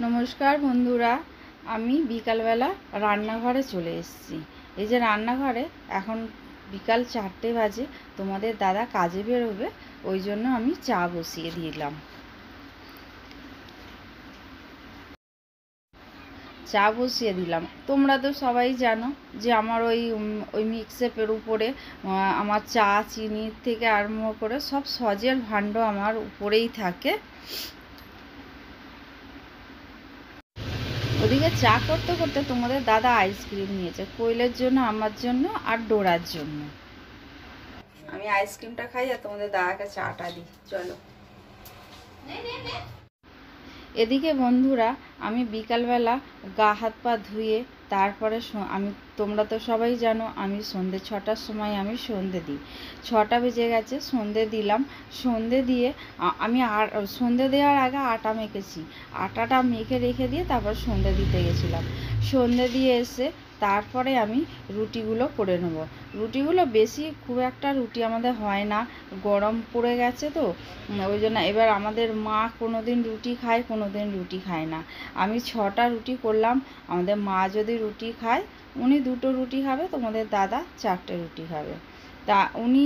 নমস্কার বন্ধুরা, আমি বিকালবেলা রান্নাঘরে চলে এসেছি। এই যে রান্নাঘরে এখন বিকাল 4টে বাজে, তোমাদের দাদা কাজে বেরোবে, ওই জন্য আমি চা বসিয়ে দিলাম। তোমরা তো সবাই জানো যে আমার ওই মিক্সেপের উপরে আমার চা চিনির থেকে আরম্ভ করে সব সজের ভাণ্ড আমার উপরেই থাকে। ওদিকে চা করতে করতে তোমাদের দাদা আইসক্রিম নিয়েছে, কোয়েলের জন্য, আমার জন্য আর ডোরার জন্য। আমি আইসক্রিমটা খাই আর তোমাদের দাদাকে চাটা দিই। চলো। এদিকে বন্ধুরা, আমি বিকালবেলা গা হাত পা ধুয়ে তারপরে তোমরা তো সবাই জানো আমি সন্ধে 6টার সময় আমি সন্ধে দিই। 6টা বেজে গেছে, সন্ধে দিলাম। সন্ধে দিয়ে আমি সন্ধে দেওয়ার আগে আটা মেখেছি। আটাটা মেখে রেখে দিয়ে তারপর সন্ধে দিতে গেছিলাম। সন্ধে দিয়ে এসে তারপরে আমি রুটিগুলো করে নেব। রুটিগুলো খুব একটা রুটি আমাদের হয় না, গরম পড়ে গেছে তো ওই জন্য। এবার আমাদের মা কোনো দিন রুটি খায়, কোনো দিন রুটি খায় না। আমি 6টা রুটি করলাম। আমাদের মা যদি রুটি খায়, উনি 2টো রুটি খাবে, তোমাদের দাদা 4টে রুটি খাবে। তা উনি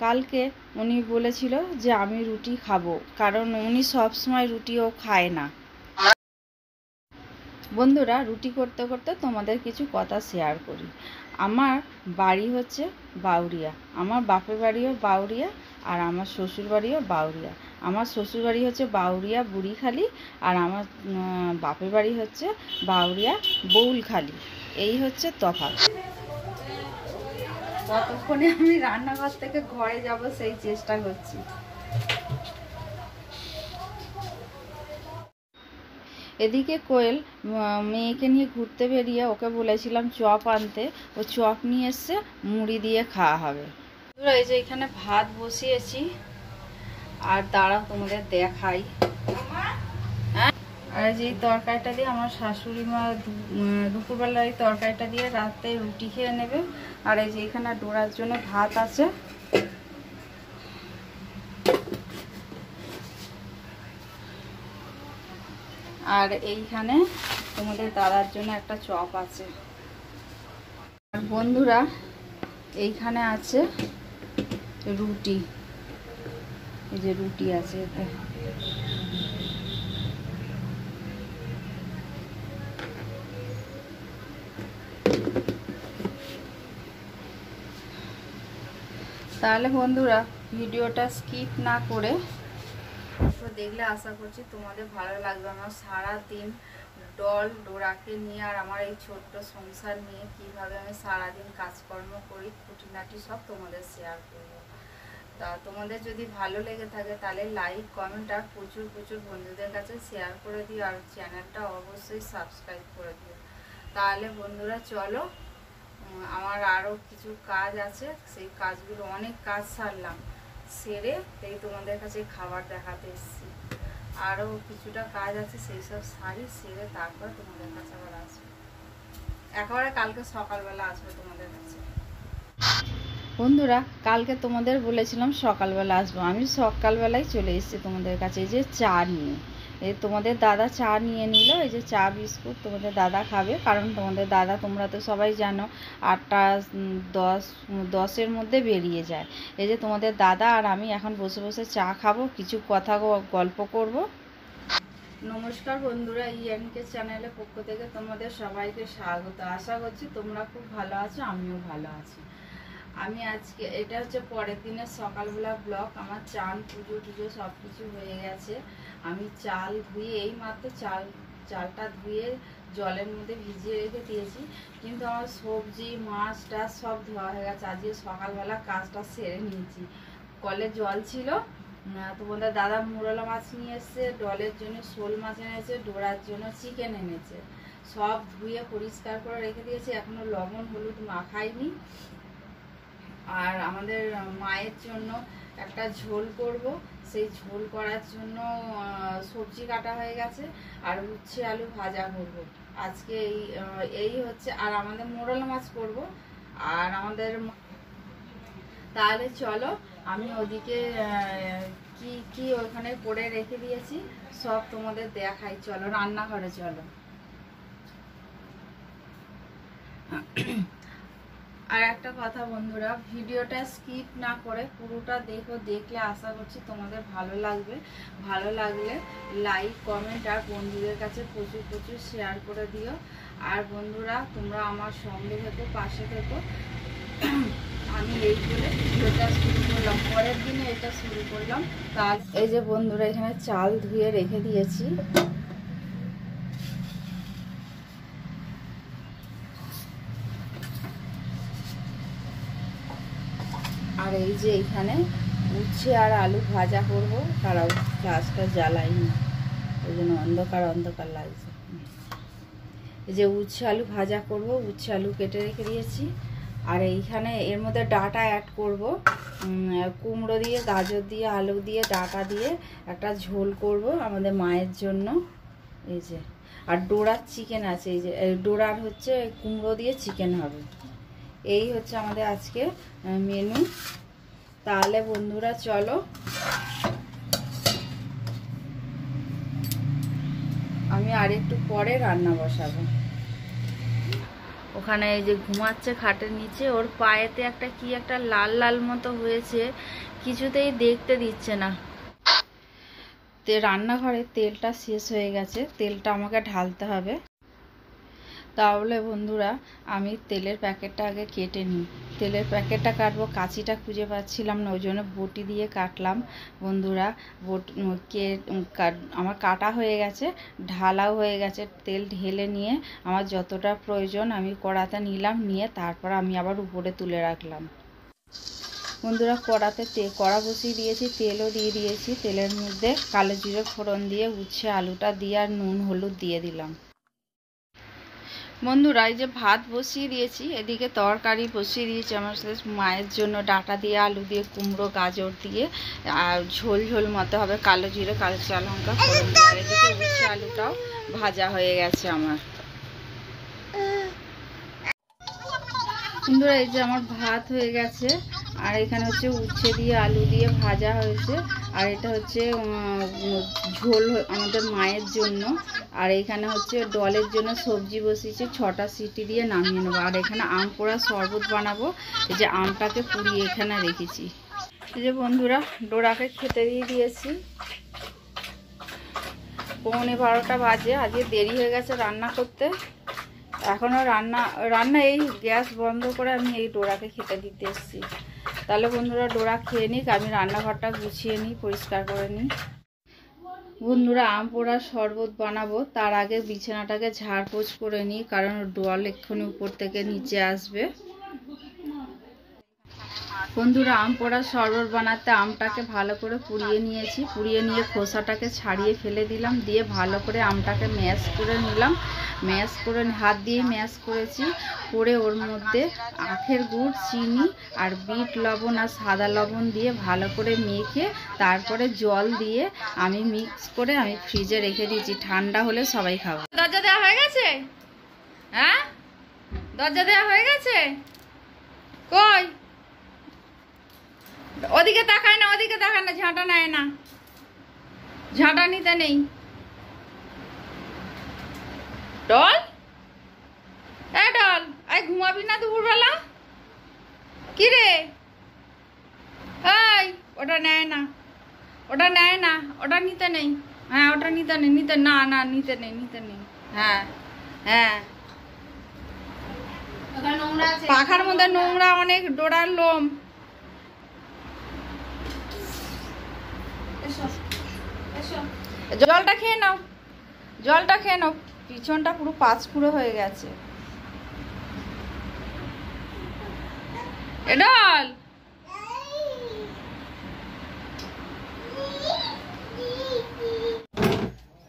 কালকে উনি বলেছিল যে আমি রুটি খাবো, কারণ উনি সবসময় রুটিও খায় না। বন্ধুরা, রুটি করতে করতে তোমাদের কিছু কথা শেয়ার করি। আমার বাড়ি হচ্ছে বাউরিয়া, আমার বাপের বাড়িও বাউরিয়া, আর আমার শ্বশুর বাড়িও বাউরিয়া। আমার শ্বশুর বাড়ি হচ্ছে বাউরিয়া বুড়িখালি, আর আমার বাপের বাড়ি হচ্ছে বাউরিয়া বউলখালি। এই হচ্ছে তফাৎ। ততক্ষণে আমি রান্নাঘর থেকে ঘরে যাব সেই চেষ্টা করছি। এদিকে কোয়েল মেয়েকে নিয়ে ঘুরতে বেরিয়ে, ওকে বলেছিলাম চপ আনতে, ও চপ নিয়ে এসছে, মুড়ি দিয়ে খাওয়া হবে। এই যে এখানে ভাত বসিয়েছি, আর দাঁড়াও তোমাদের দেখাই। আর যে তরকারিটা দিয়ে আমার শাশুড়ি মা দুপুরবেলায় তরকারিটা দিয়ে রাতে রুটি খেয়ে নেবে। আর এই যে এখানে ডোরার জন্য ভাত আছে। আর এইখানে তোমাদের দাদার জন্য একটা চপ আছে। আর বন্ধুরা, এইখানে আছে রুটি, এই যে রুটি আছে এতে। তাহলে বন্ধুরা, ভিডিওটা স্কিপ না করে দেখলে আশা করছি তোমাদের ভালো লাগবে। আমার সারাদিন ডোরাকে নিয়ে আর আমার এই ছোট্ট সংসার নিয়ে কিভাবে আমি সারাদিন কাজকর্ম করি, খুঁটিনাটি সব তোমাদের শেয়ার করব। তা তোমাদের যদি ভালো লেগে থাকে তাহলে লাইক, কমেন্ট আর প্রচুর প্রচুর বন্ধুদের কাছে শেয়ার করে দিও, আর চ্যানেলটা অবশ্যই সাবস্ক্রাইব করে দিও। তাহলে বন্ধুরা চলো, আমার আরও কিছু কাজ আছে, সেই কাজগুলো, অনেক কাজ সারলাম, সেরে এই তোমাদের কাছে খাবার দেখাতে এসেছি। আরও কিছুটা কাজ আছে, সেই সব সেরে তারপর তোমাদের কাছে আবার আসবো। একেবারে কালকে সকালবেলা আসবো তোমাদের কাছে। বন্ধুরা, কালকে তোমাদের বলেছিলাম সকালবেলা আসবো, আমি সকালবেলায় চলে এসেছি তোমাদের কাছে। এই যে চা নিয়ে, এই তোমাদের দাদা চা নিয়ে নিল। এই যে চা বিস্কুট তোমাদের দাদা খাবে, কারণ তোমাদের দাদা, তোমরা তো সবাই জানো, 8টা 10-10-এর মধ্যে বেরিয়ে যায়। এই যে তোমাদের দাদা আর আমি এখন বসে বসে চা খাবো, কিছু কথা গল্প করব। নমস্কার বন্ধুরা, ইএনকে চ্যানেলের পক্ষ থেকে তোমাদের সবাইকে স্বাগত। আশা করছি তোমরা খুব ভালো আছো, আমিও ভালো আছি। আমি আজকে, এটা হচ্ছে পরের দিনের সকালবেলা ব্লগ। আমার চান পুজো সব কিছু হয়ে গেছে। আমি চাল ধুয়ে, এই মাত্র চালটা ধুয়ে জলের মধ্যে ভিজিয়ে রেখে দিয়েছি, কিন্তু আমার সবজি মাছ টাছ সব ধোয়া হয়ে গেছে। আজকে সকালবেলা কাজটা সেরে নিয়েছি। কলে জল ছিল, তোমাদের দাদা মুরলা মাছ নিয়ে এসছে, ডলের জন্য শোল মাছ এনেছে, ডোরার জন্য চিকেন এনেছে। সব ধুয়ে পরিষ্কার করে রেখে দিয়েছি, এখনো লবণ হলুদ মাখাইনি। আর আমাদের মায়ের জন্য একটা ঝোল করব, সেই ঝোল করার জন্য সবজি কাটা হয়ে গেছে, আর উচ্ছে আলু ভাজা করব আজকে। এই হচ্ছে, আর আমাদের মোরলা মাছ করব। আর আমাদের, তাহলে চলো আমি ওদিকে কি কি ওখানে করে রেখে দিয়েছি সব তোমাদের দেখাই। চলো রান্নাঘরে চলো। আর একটা কথা বন্ধুরা, ভিডিওটা স্কিপ না করে পুরোটা দেখো, দেখলে আশা করছি তোমাদের ভালো লাগবে। ভালো লাগলে লাইক কমেন্ট আর বন্ধুদের কাছে প্রচুর প্রচুর শেয়ার করে দিও। আর বন্ধুরা তোমরা আমার সঙ্গে থেকো, পাশে থেকো। আমি এই করে ভিডিওটা শুরু করলাম, পরের দিনে এটা শুরু করলাম। তার এই যে বন্ধুরা এখানে চাল ধুয়ে রেখে দিয়েছি। আর এই যে এখানে উচ্ছে আর আলু ভাজা করব, তারাও গ্যাসটা জ্বালাইনি, ওই জন্য অন্ধকার অন্ধকার লাগছে। এই যে উচ্ছে আলু ভাজা করব, উচ্ছে আলু কেটে রেখে দিয়েছি। আর এইখানে এর মধ্যে ডাঁটা অ্যাড করব, কুমড়ো দিয়ে, গাজর দিয়ে, আলু দিয়ে, ডাঁটা দিয়ে একটা ঝোল করব আমাদের মায়ের জন্য। এই যে আর ডোরার চিকেন আছে, এই যে ডোরার হচ্ছে কুমড়ো দিয়ে চিকেন হবে। এই হচ্ছে আমাদের আজকে মেনু। তাহলে বন্ধুরা চলো আমি আর একটু পরে রান্না বসাবো। ওখানে এই যে ঘুমাচ্ছে খাটের নিচে, ওর পায়েতে একটা কি একটা লাল লাল মতো হয়েছে, কিছুতেই দেখতে দিচ্ছে না। রান্নাঘরে তেলটা শেষ হয়ে গেছে, তেলটা আমাকে ঢালতে হবে। তাহলে বন্ধুরা আমি তেলের প্যাকেটটা আগে কেটে নিই। তেলের প্যাকেটটা কাটবো, কাঁচিটা খুঁজে পাচ্ছিলাম না, ওই জন্য বটি দিয়ে কাটলাম বন্ধুরা। আমার কাটা হয়ে গেছে, ঢালাও হয়ে গেছে। তেল ঢেলে নিয়ে আমার যতটা প্রয়োজন আমি কড়াতে নিলাম, নিয়ে তারপর আমি আবার উপরে তুলে রাখলাম। বন্ধুরা কড়াতে কড়া বসিয়ে দিয়েছি, তেলও দিয়ে দিয়েছি। তেলের মধ্যে কালো জিরে ফোড়ন দিয়ে উচ্ছে আলুটা দিয়ে আর নুন হলুদ দিয়ে দিলাম। বন্ধুরা এই যে ভাত বসিয়ে দিয়েছি, এদিকে তরকারি বসিয়ে দিয়েছি আমার মায়ের জন্য, ডাঁটা দিয়ে, আলু দিয়ে, কুমড়ো গাজর দিয়ে, আর ঝোল ঝোল মতো হবে, কালো জিরে কাঁচা লঙ্কা ফোড়ন দিয়ে। আর এদিকে উচ্ছে আলুটাও ভাজা হয়ে গেছে আমার। বন্ধুরা এই যে আমার ভাত হয়ে গেছে, আর এখানে হচ্ছে উচ্ছে দিয়ে আলু দিয়ে ভাজা হয়েছে, আর এটা হচ্ছে ঝোল আমাদের মায়ের জন্য। আর এখানে হচ্ছে ডলের জন্য সবজি বসিয়েছি, 6টা সিটি দিয়ে নামিয়ে নেবো। আর এখানে আম পোড়া শরবত বানাবো, এই যে আমটাকে পুড়িয়ে এখানে রেখেছি। এই যে বন্ধুরা ডোরাকে খেতে দিয়ে দিয়েছি, 11:15 বাজে। আজকে দেরি হয়ে গেছে রান্না করতে, এখনও রান্না এই গ্যাস বন্ধ করে আমি এই ডোরাকে খেতে দিতে এসেছি। তাহলে বন্ধুরা ডোরা খেয়ে নিক, আমি রান্নাঘরটা গুছিয়ে নিই, পরিষ্কার করে নিই। বন্ধুরা আম পোড়ার শরবত বানাবো, তার আগে বিছানাটাকে ঝাড়পোছ করে নিই, কারণ ডোল এক্ষুনি উপর থেকে নিচে আসবে। বন্ধুরা আম পোড়ার শরবত বানাতে আমটাকে ভালো করে পুড়িয়ে নিয়েছি, পুড়িয়ে নিয়ে খোসাটাকে ছাড়িয়ে ফেলে দিলাম, দিয়ে ভালো করে আমটাকে ম্যাশ করে নিলাম। ম্যাশ করে হাত দিয়ে ম্যাশ করেছি, করে ওর মধ্যে আখের গুড়, চিনি আর বিট লবণ আর সাদা লবণ দিয়ে ভালো করে মেখে তারপরে জল দিয়ে আমি মিক্স করে আমি ফ্রিজে রেখে দিয়েছি, ঠান্ডা হলে সবাই খাবো। দরজা দেওয়া হয়ে গেছে? হ্যাঁ দরজা দেওয়া হয়ে গেছে? কই ওদিকে তাকায় না, ওদিকে তাকায় না, ঝাঁটা নেয় না, ঝাঁটা নিতে নেই। ডল ডল আই ঘুমাবি না দুপুরবেলা? কি রে এই ওটা নেয় না, ওটা নেয় না, ওটা নিতে নেই। হ্যাঁ ওটা নিতে নেই, নিতে না না নিতে নেই, নিতে নেই। হ্যাঁ হ্যাঁ পাখার মধ্যে নোংরা অনেক, ডোরার লোম। জলটা খেয়ে নাও, জলটা খেয়ে নাও, পিছনটা পুরো পাঁচপুরো হয়ে গেছে। এডল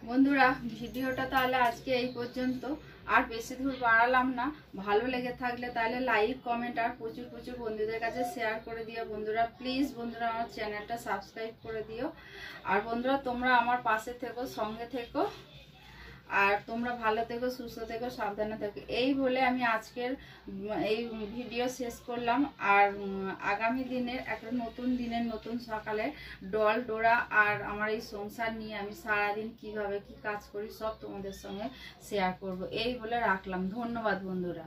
বন্ধুরা ভিডিওটা তাহলে আজকে এই পর্যন্ত, আর বেশি দূর বাড়ালাম না। ভালো লেগে থাকলে তাহলে লাইক কমেন্ট আর প্রচুর প্রচুর বন্ধুদের কাছে শেয়ার করে দিও বন্ধুরা। প্লিজ বন্ধুরা আমার চ্যানেলটা সাবস্ক্রাইব করে দিও। আর বন্ধুরা তোমরা আমার পাশে থেকো, সঙ্গে থেকো। আর তোমরা ভালো থেকো, সুস্থ থেকো, সাবধানে থেকো। এই বলে আমি আজকের এই ভিডিও শেষ করলাম। আর আগামী দিনের একটা নতুন দিনের নতুন সকালে ডল ডোরা আর আমার এই সংসার নিয়ে আমি সারাদিন কিভাবে কি কাজ করি সব তোমাদের সঙ্গে শেয়ার করব। এই বলে রাখলাম। ধন্যবাদ বন্ধুরা।